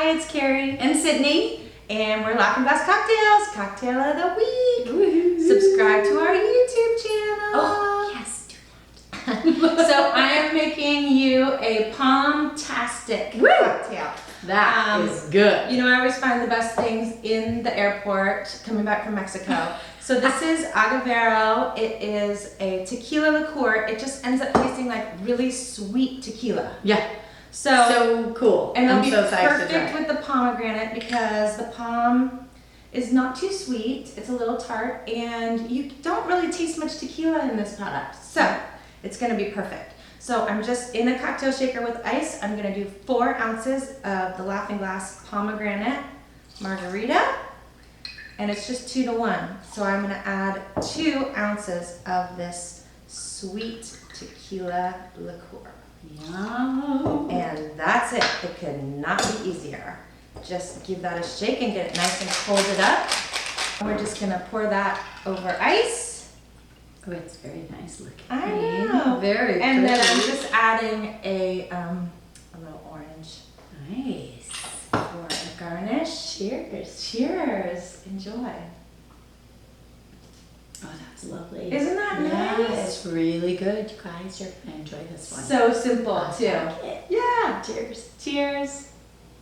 Hi, it's Carrie and Sydney, and we're Laughing Glass Cocktails, Cocktail of the Week. Woo-hoo. Subscribe to our YouTube channel. Oh, yes, do that. So I am making you a Pomtastic cocktail. That is good. You know, I always find the best things in the airport coming back from Mexico. So this is Aguavero. It is a tequila liqueur. It just ends up tasting like really sweet tequila. Yeah. So cool. And it'll I'm be so excited to perfect try. with the pomegranate because the pom is not too sweet. It's a little tart, and you don't really taste much tequila in this product. So it's gonna be perfect. So I'm just in a cocktail shaker with ice. I'm gonna do 4 ounces of the Laughing Glass Pomegranate Margarita, and it's just 2 to 1. So I'm gonna add 2 ounces of this sweet tequila liqueur. Yum. And that's it. It could not be easier. Just give that a shake and get it nice and folded up. We're just gonna pour that over ice. Oh, it's very nice looking. I know. Very And pretty. then I'm just adding a little orange Nice. for a garnish. Cheers. Cheers. Enjoy. Oh, that's lovely. Isn't that Yeah, nice? it's really good. You guys are going to enjoy this one. So simple too. I like it. Yeah. Cheers. Cheers.